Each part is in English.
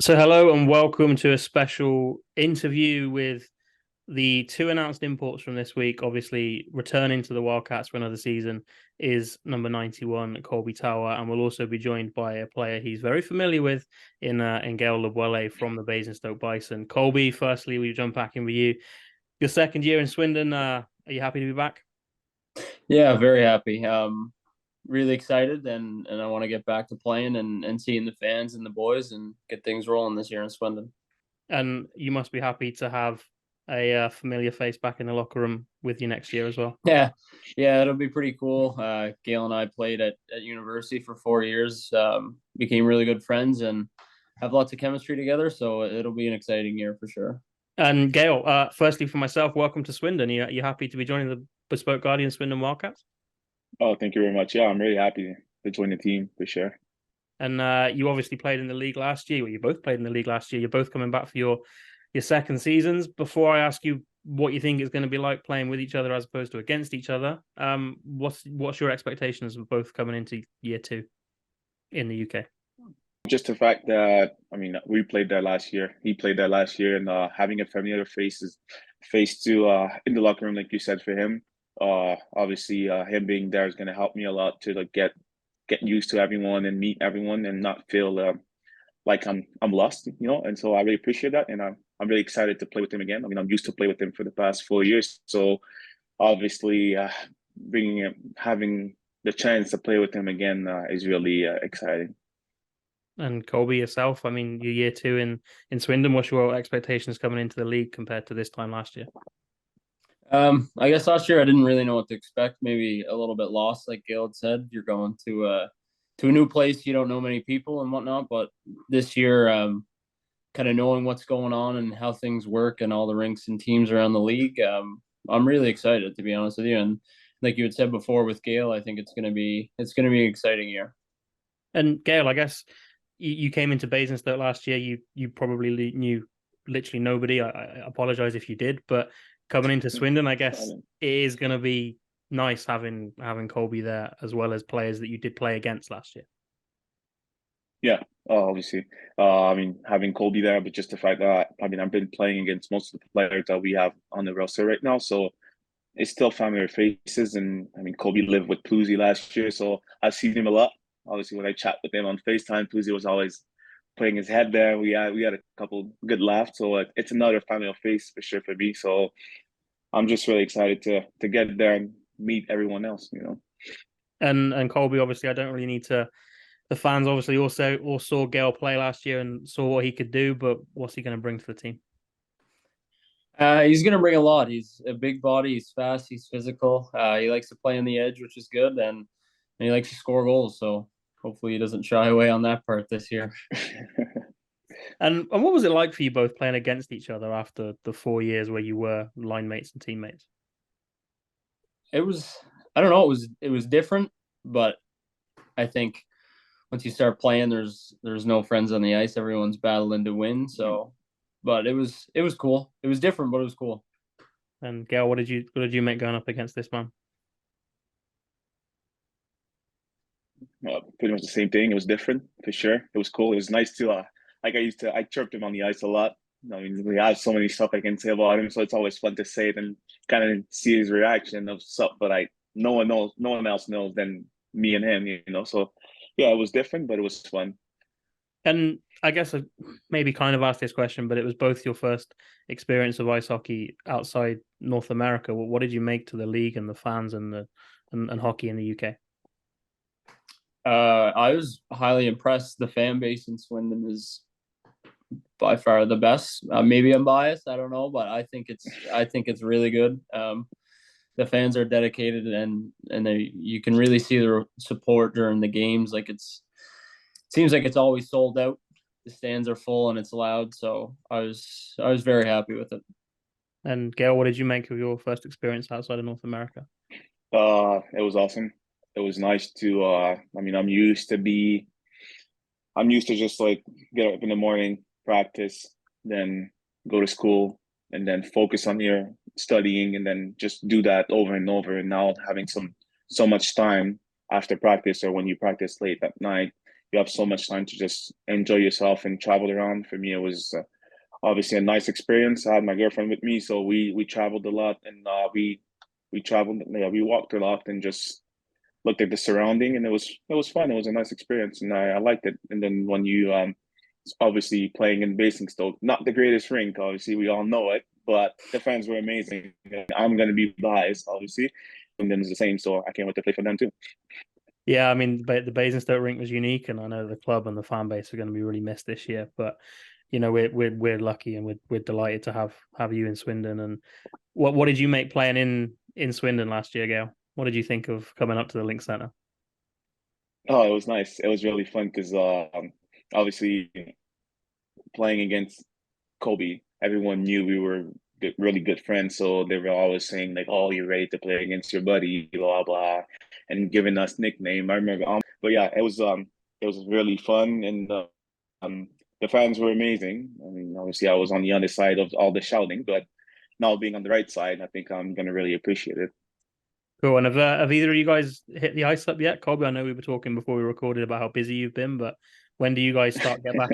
So, hello and welcome to a special interview with the two announced imports from this week. Obviously, returning to the Wildcats for another season is number 91, Colby Tower, and we'll also be joined by a player he's very familiar with in Gael Lubwele from the Basingstoke Bison. Colby, firstly, we jump back in with you. Your second year in Swindon, are you happy to be back? Yeah, very happy. Really excited, and I want to get back to playing and seeing the fans and the boys and get things rolling this year in Swindon. And you must be happy to have a familiar face back in the locker room with you next year as well. Yeah, yeah, it'll be pretty cool. Gail and I played at university for 4 years, became really good friends, and have lots of chemistry together. So it'll be an exciting year for sure. And Gail, firstly for myself, welcome to Swindon. You happy to be joining the Bespoke Guardian Swindon Wildcats? Oh, thank you very much. Yeah, I'm really happy to join the team for sure. And you obviously played in the league last year. Well, you both played in the league last year. You're both coming back for your second seasons. Before I ask you what you think it's going to be like playing with each other as opposed to against each other, what's your expectations of both coming into year two in the UK? Just the fact that we played there last year. He played there last year, and having a familiar face to in the locker room, like you said, for him. Obviously, him being there is going to help me a lot to like get used to everyone and meet everyone and not feel like I'm lost, And so I really appreciate that, and I'm really excited to play with him again. I mean, I'm used to play with him for the past 4 years, so obviously, having the chance to play with him again is really exciting. And Colby, yourself, I mean, your year two in Swindon, what's your expectations coming into the league compared to this time last year? I guess last year I didn't really know what to expect. Maybe a little bit lost, like Gail had said. You're going to a new place, you don't know many people and whatnot. But this year, kind of knowing what's going on and how things work and all the rinks and teams around the league, I'm really excited, to be honest with you. And like you had said before with Gail, I think it's gonna be an exciting year. And Gail, I guess you came into Basingstoke last year. You probably knew literally nobody. I apologize if you did, but coming into Swindon, I guess it is going to be nice having Colby there as well as players that you did play against last year. Yeah, obviously. Having Colby there, but just the fact that I've been playing against most of the players that we have on the roster right now, so it's still familiar faces. And Colby lived with Pluzy last year, so I've seen him a lot. Obviously, when I chat with him on FaceTime, Pluzy was always putting his head there. We had a couple good laughs, so it's another familiar face for sure for me. So I'm just really excited to get there and meet everyone else. And Colby, obviously, I don't really need to. The fans obviously also all saw Gail play last year and saw what he could do, but what's he going to bring to the team? He's gonna bring a lot. He's a big body. He's fast. He's physical. He likes to play on the edge, which is good, and he likes to score goals. So hopefully he doesn't shy away on that part this year. And what was it like for you both playing against each other after the 4 years where you were line mates and teammates? It was, I don't know, it was different, but I think once you start playing, there's no friends on the ice. Everyone's battling to win. So, but it was cool. It was different, but it was cool. And Gail, what did you make going up against this man? Pretty much the same thing. It was different for sure. It was cool. It was nice to I chirped him on the ice a lot. We have so many stuff I can say about him, so it's always fun to say it and kind of see his reaction of stuff. But no one else knows than me and him. So yeah, it was different, but it was fun. And I guess I maybe kind of asked this question, but it was both your first experience of ice hockey outside North America. What did you make to the league and the fans and hockey in the UK? I was highly impressed. The fan base in Swindon is by far the best. Maybe I'm biased. I don't know, but I think it's really good. The fans are dedicated and you can really see the support during the games. Like it seems like it's always sold out. The stands are full and it's loud. So I was very happy with it. And Gail, what did you make of your first experience outside of North America? It was awesome. It was nice to. I'm used to just like get up in the morning, practice, then go to school, and then focus on your studying, and then just do that over and over. And now having so much time after practice or when you practice late at night, you have so much time to just enjoy yourself and travel around. For me, it was obviously a nice experience. I had my girlfriend with me, so we traveled a lot, and we traveled. Yeah, we walked a lot and just looked at the surrounding, and it was fun. It was a nice experience, and I liked it. And then when you obviously playing in Basingstoke, not the greatest rink, obviously we all know it, but the fans were amazing. I'm gonna be biased, obviously, and then it's the same, so I can't wait to play for them too. Yeah, I mean, the Basingstoke rink was unique, and I know the club and the fan base are going to be really missed this year. But we're lucky, and we're delighted to have you in Swindon. And what did you make playing in Swindon last year, Gael? What did you think of coming up to the Link Centre? Oh, it was nice. It was really fun because obviously playing against Colby, everyone knew we were really good friends, so they were always saying like, "Oh, you're ready to play against your buddy," blah blah, and giving us nickname. I remember, but yeah, it was really fun, and um, the fans were amazing. I mean, obviously, I was on the other side of all the shouting, but now being on the right side, I think I'm gonna really appreciate it. Cool. And have either of you guys hit the ice up yet? Colby, I know we were talking before we recorded about how busy you've been, but when do you guys get back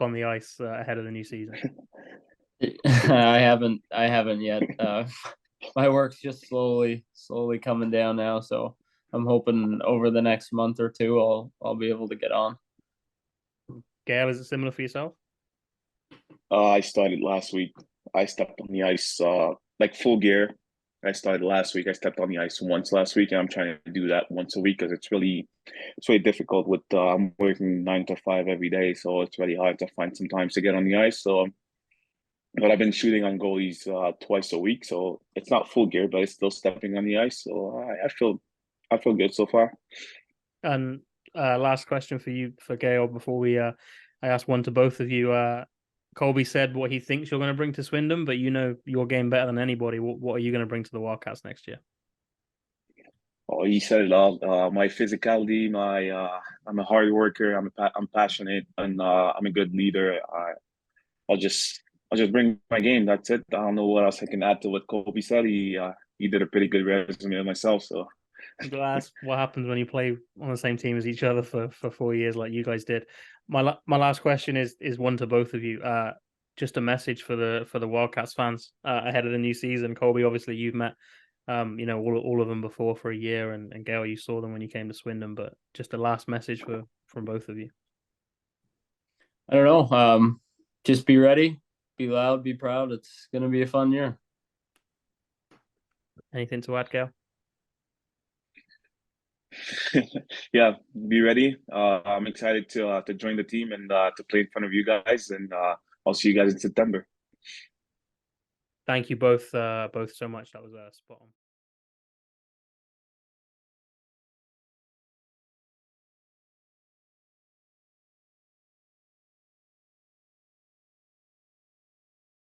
on the ice ahead of the new season? I haven't yet. My work's just slowly coming down now, so I'm hoping over the next month or two I'll be able to get on. Gael, is it similar for yourself? I started last week. I stepped on the ice like full gear. I started last week. I stepped on the ice once last week, and I'm trying to do that once a week because it's really difficult with I'm working 9 to 5 every day, so it's really hard to find some time to get on the ice. So, but I've been shooting on goalies twice a week, so it's not full gear, but it's still stepping on the ice. So I feel good so far. And last question for you, for Gael, before I ask one to both of you. Colby said what he thinks you're going to bring to Swindon, but you know your game better than anybody. What are you going to bring to the Wildcats next year? Oh, he said it all. My physicality, I'm a hard worker. I'm passionate, and I'm a good leader. I'll just I'll just bring my game. That's it. I don't know what else I can add to what Colby said. He did a pretty good resume of myself. So That's what happens when you play on the same team as each other for 4 years, like you guys did. My last question is one to both of you. Just a message for the Wildcats fans ahead of the new season. Colby, obviously you've met all of them before for a year, and Gael, you saw them when you came to Swindon. But just a last message from both of you. I don't know. Just be ready, be loud, be proud. It's gonna be a fun year. Anything to add, Gael? yeah, be ready. I'm excited to join the team and to play in front of you guys. And I'll see you guys in September. Thank you both so much. That was spot on.